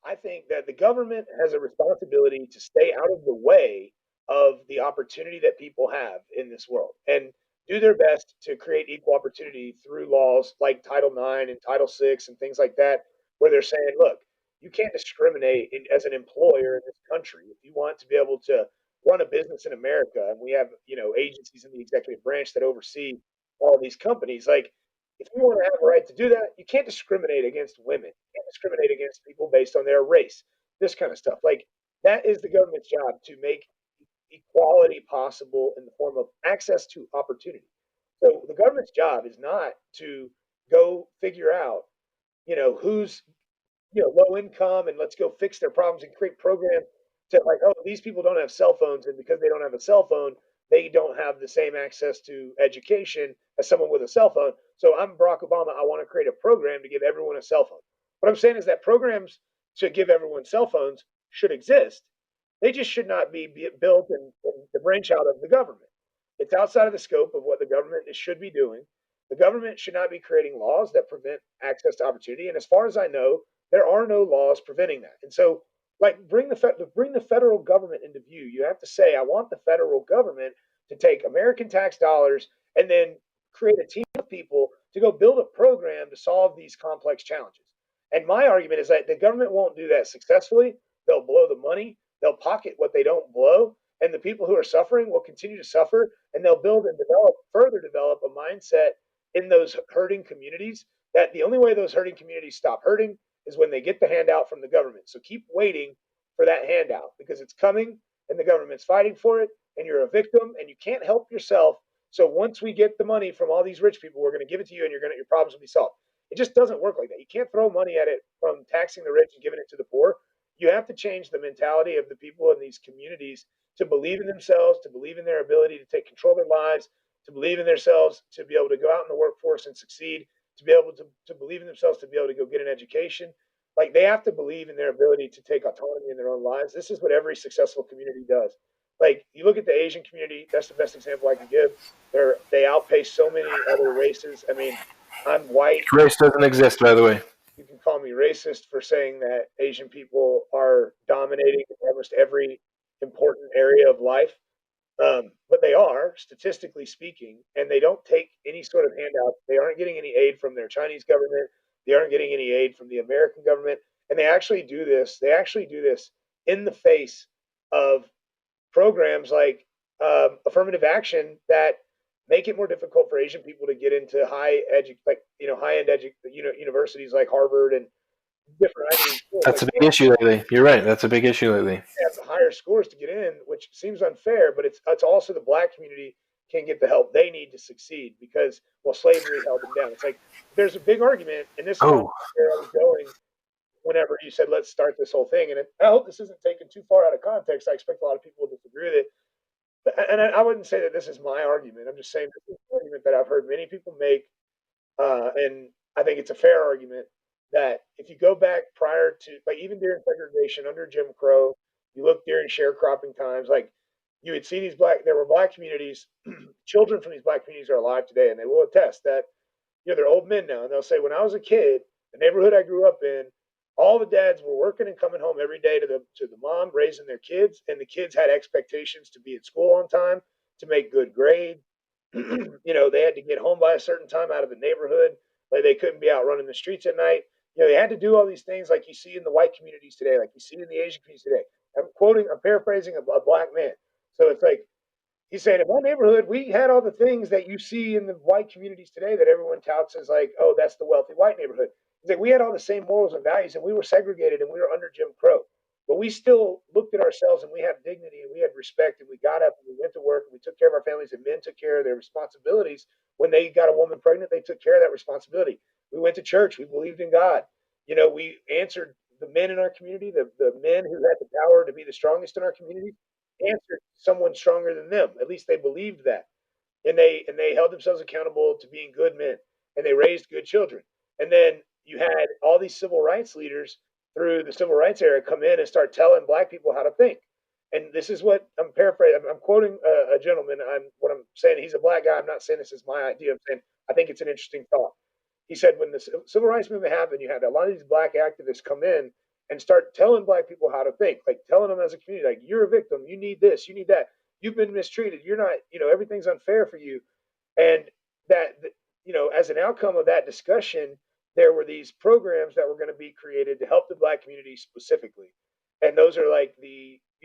I think that the government has a responsibility to stay out of the way of the opportunity that people have in this world and do their best to create equal opportunity through laws like Title IX and Title VI and things like that, where they're saying, look, you can't discriminate as an employer in this country. If you want to be able to run a business in America, and we have agencies in the executive branch that oversee all these companies, like if you want to have a right to do that, you can't discriminate against women. You can't discriminate against people based on their race. This kind of stuff. Like that is the government's job to make equality possible in the form of access to opportunity. So the government's job is not to go figure out, who's low income and let's go fix their problems and create programs to like, oh, these people don't have cell phones, and because they don't have a cell phone, they don't have the same access to education as someone with a cell phone. So I'm Barack Obama. I want to create a program to give everyone a cell phone. What I'm saying is that programs to give everyone cell phones should exist. They just should not be built and the brainchild of the government. It's outside of the scope of what the government should be doing. The government should not be creating laws that prevent access to opportunity. And as far as I know, there are no laws preventing that. And so, like, bring the federal government into view. You have to say, I want the federal government to take American tax dollars and then create a team of people to go build a program to solve these complex challenges. And my argument is that the government won't do that successfully. They'll blow the money. They'll pocket what they don't blow, and the people who are suffering will continue to suffer, and they'll build and further develop a mindset in those hurting communities that the only way those hurting communities stop hurting is when they get the handout from the government. So keep waiting for that handout because it's coming and the government's fighting for it, and you're a victim and you can't help yourself. So once we get the money from all these rich people, we're going to give it to you and your problems will be solved. It just doesn't work like that. You can't throw money at it from taxing the rich and giving it to the poor. You have to change the mentality of the people in these communities to believe in themselves, to believe in their ability to take control of their lives, to believe in themselves, to be able to go out in the workforce and succeed, to be able to believe in themselves, to be able to go get an education. Like they have to believe in their ability to take autonomy in their own lives. This is what every successful community does. Like you look at the Asian community, that's the best example I can give. They outpace so many other races. I mean, I'm white. Race doesn't exist, by the way. You can call me racist for saying that Asian people are dominating almost every important area of life. But they are, statistically speaking, and they don't take any sort of handout. They aren't getting any aid from their Chinese government. They aren't getting any aid from the American government. And they actually do this. They actually do this in the face of programs like affirmative action that make it more difficult for Asian people to get into high end universities like Harvard and different Ivy League schools. That's Like a big issue lately. You're right. That's a big issue lately. have higher scores to get in, which seems unfair, but it's also the black community can't get the help they need to succeed because slavery held them down. It's like there's a big argument, and this is Oh, where I was going whenever you said let's start this whole thing. And I hope this isn't taken too far out of context. I expect a lot of people will disagree with it, and I wouldn't say that this is my argument. I'm just saying this is an argument that I've heard many people make, and I think it's a fair argument that if you go back prior to, like, even during segregation under Jim Crow, you look during sharecropping times, like you would see there were black communities, children from these black communities are alive today, and they will attest that, they're old men now, and they'll say, when I was a kid, the neighborhood I grew up in, all the dads were working and coming home every day to the mom raising their kids, and the kids had expectations to be at school on time, to make good grades. They had to get home by a certain time out of the neighborhood. Like they couldn't be out running the streets at night. They had to do all these things like you see in the white communities today, like you see in the Asian communities today. I'm paraphrasing a black man. So it's like he's saying, in my neighborhood, we had all the things that you see in the white communities today that everyone touts as like, oh, that's the wealthy white neighborhood. He's like, we had all the same morals and values, and we were segregated, and we were under Jim Crow. But we still looked at ourselves, and we had dignity, and we had respect, and we got up, and we went to work, and we took care of our families, and men took care of their responsibilities. When they got a woman pregnant, they took care of that responsibility. We went to church. We believed in God. We answered the men in our community, the men who had the power to be the strongest in our community, answered someone stronger than them. At least they believed that, and they held themselves accountable to being good men, and they raised good children. And then you had all these civil rights leaders through the civil rights era come in and start telling black people how to think. And this is what I'm paraphrasing. I'm quoting a gentleman. What I'm saying. He's a black guy. I'm not saying this is my idea. I'm saying I think it's an interesting thought. He said when the civil rights movement happened, you had a lot of these black activists come in and start telling black people how to think, like telling them as a community, like, you're a victim, you need this, you need that, you've been mistreated, you're not, everything's unfair for you. And that, as an outcome of that discussion, there were these programs that were going to be created to help the black community specifically. And those are like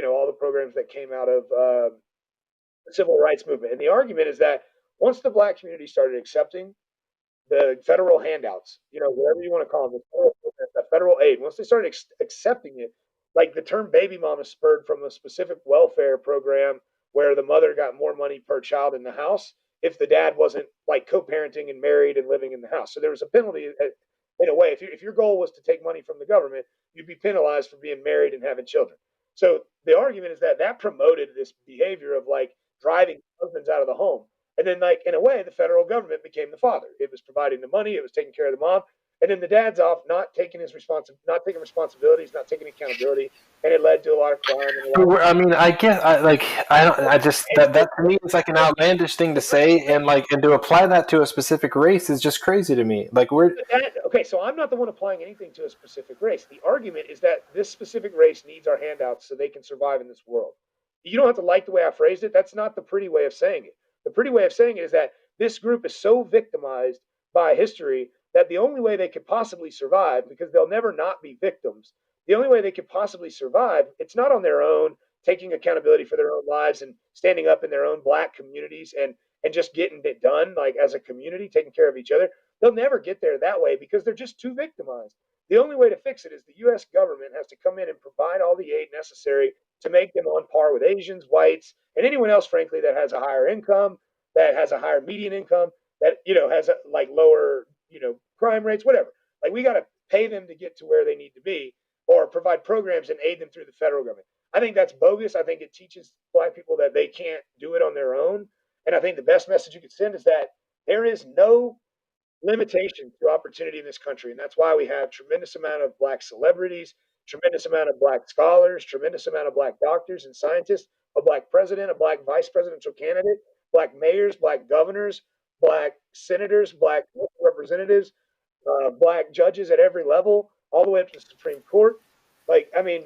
all the programs that came out of the civil rights movement. And the argument is that once the black community started accepting the federal handouts, whatever you want to call them, the federal aid, once they started accepting it, like the term baby mama spurred from a specific welfare program where the mother got more money per child in the house if the dad wasn't like co-parenting and married and living in the house. So there was a penalty in a way. If your goal was to take money from the government, you'd be penalized for being married and having children. So the argument is that promoted this behavior of like driving husbands out of the home. And then, like, in a way, the federal government became the father. It was providing the money, it was taking care of the mom, and then the dad's off, not taking responsibilities, not taking accountability, and it led to a lot of crime. I mean, I guess that to me is like an outlandish thing to say, and to apply that to a specific race is just crazy to me. Like okay, so I'm not the one applying anything to a specific race. The argument is that this specific race needs our handouts so they can survive in this world. You don't have to like the way I phrased it. That's not the pretty way of saying it. The pretty way of saying it is that this group is so victimized by history that the only way they could possibly survive, because they'll never not be victims, the only way they could possibly survive, it's not on their own, taking accountability for their own lives and standing up in their own black communities and just getting it done, like as a community, taking care of each other. They'll never get there that way because they're just too victimized. The only way to fix it is the U.S. government has to come in and provide all the aid necessary to make them on par with Asians, whites, and anyone else, frankly, that has a higher income, that has a higher median income, that has like lower crime rates, whatever. Like, we got to pay them to get to where they need to be, or provide programs and aid them through the federal government. I think that's bogus. I think it teaches black people that they can't do it on their own. And I think the best message you could send is that there is no limitation to opportunity in this country, and that's why we have tremendous amount of black celebrities, tremendous amount of black scholars, tremendous amount of black doctors and scientists, a black president, a black vice presidential candidate, black mayors, black governors, black senators, black representatives, black judges at every level, all the way up to the Supreme Court. Like, I mean,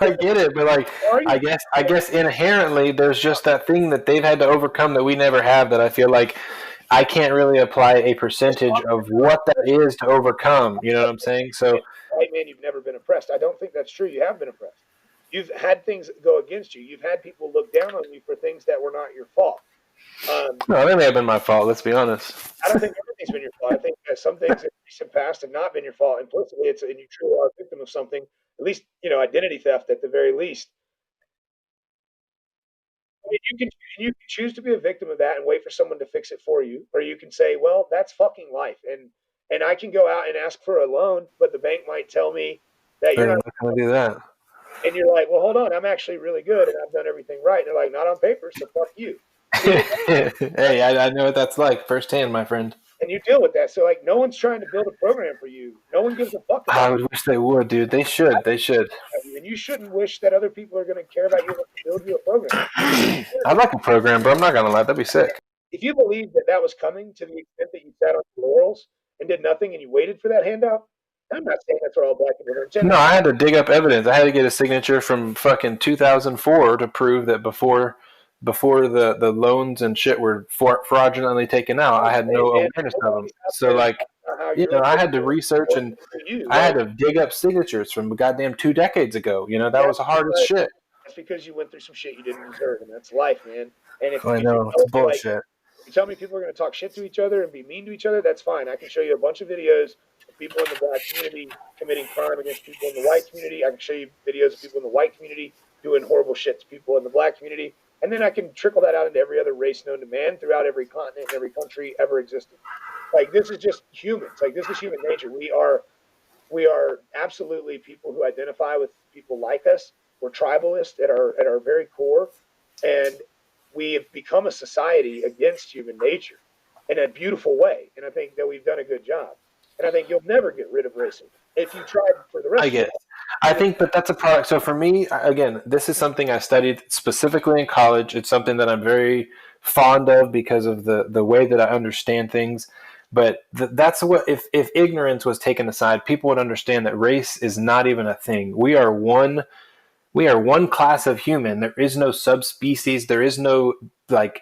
I get it, but like, I guess inherently there's just that thing that they've had to overcome that we never have, that I feel like I can't really apply a percentage of what that is to overcome. You know what I'm saying? So, white man, you've never been oppressed. I don't think that's true. You have been oppressed. You've had things go against you. You've had people look down on you for things that were not your fault. No, that may have been my fault. Let's be honest. I don't think everything's been your fault. I think that some things in the recent past have not been your fault. Implicitly, and you truly are a victim of something. At least, identity theft at the very least. I mean, you can choose to be a victim of that and wait for someone to fix it for you, or you can say, well, that's fucking life, and I can go out and ask for a loan, but the bank might tell me that you're not going to do that. And you're like, well, hold on, I'm actually really good and I've done everything right. And they're like, not on paper, so fuck you. Hey, I know what that's like firsthand, my friend. And you deal with that. So, like, no one's trying to build a program for you. No one gives a fuck about I would wish they would, dude. They should. They should. And you shouldn't wish that other people are going to care about you and build you a program. I'd like a program, but I'm not going to lie. That'd be sick. If you believe that was coming to the extent that you sat on your laurels and did nothing and you waited for that handout, I'm not saying that's what all black people are. No, I had to dig up evidence. I had to get a signature from fucking 2004 to prove that before the loans and shit were fraudulently taken out, I had no awareness of them. So, like, I had to research and I had to dig up signatures from goddamn 2 decades ago. That was hard as shit. That's because you went through some shit you didn't deserve, and that's life, man. And if I know, it's bullshit. You tell me people are going to talk shit to each other and be mean to each other, that's fine. I can show you a bunch of videos of people in the black community committing crime against people in the white community. I can show you videos of people in the white community doing horrible shit to people in the black community. And then I can trickle that out into every other race known to man throughout every continent and every country ever existed. Like, this is just humans. Like, this is human nature. We are absolutely people who identify with people like us. We're tribalists at our very core. And we have become a society against human nature in a beautiful way. And I think that we've done a good job. And I think you'll never get rid of racism if you tried for the rest of it. I think that that's a product. So for me, again, this is something I studied specifically in college. It's something that I'm very fond of because of the way that I understand things. But that's what, if ignorance was taken aside, people would understand that race is not even a thing. We are one class of human. There is no subspecies. There is no like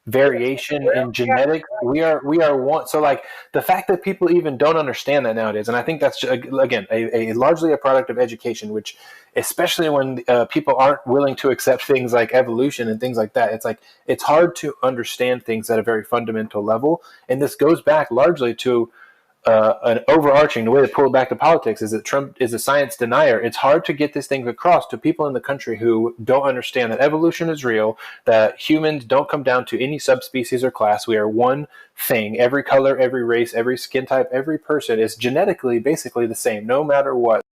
variation in genetics. We are one. So like the fact that people even don't understand that nowadays, and I think that's again a largely a product of education, which especially when people aren't willing to accept things like evolution and things like that, it's like it's hard to understand things at a very fundamental level. And this goes back largely to an overarching, the way to pull it back to politics is that Trump is a science denier. It's hard to get this thing across to people in the country who don't understand that evolution is real, that humans don't come down to any subspecies or class. We are one thing. Every color, every race, every skin type, every person is genetically basically the same, no matter what.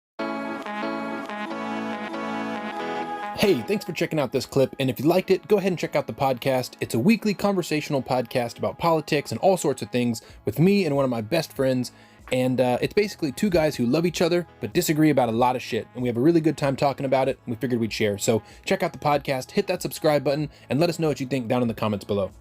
Hey, thanks for checking out this clip, and if you liked it, go ahead and check out the podcast. It's a weekly conversational podcast about politics and all sorts of things with me and one of my best friends, and it's basically two guys who love each other but disagree about a lot of shit, and we have a really good time talking about it, and we figured we'd share. So check out the podcast, hit that subscribe button, and let us know what you think down in the comments below.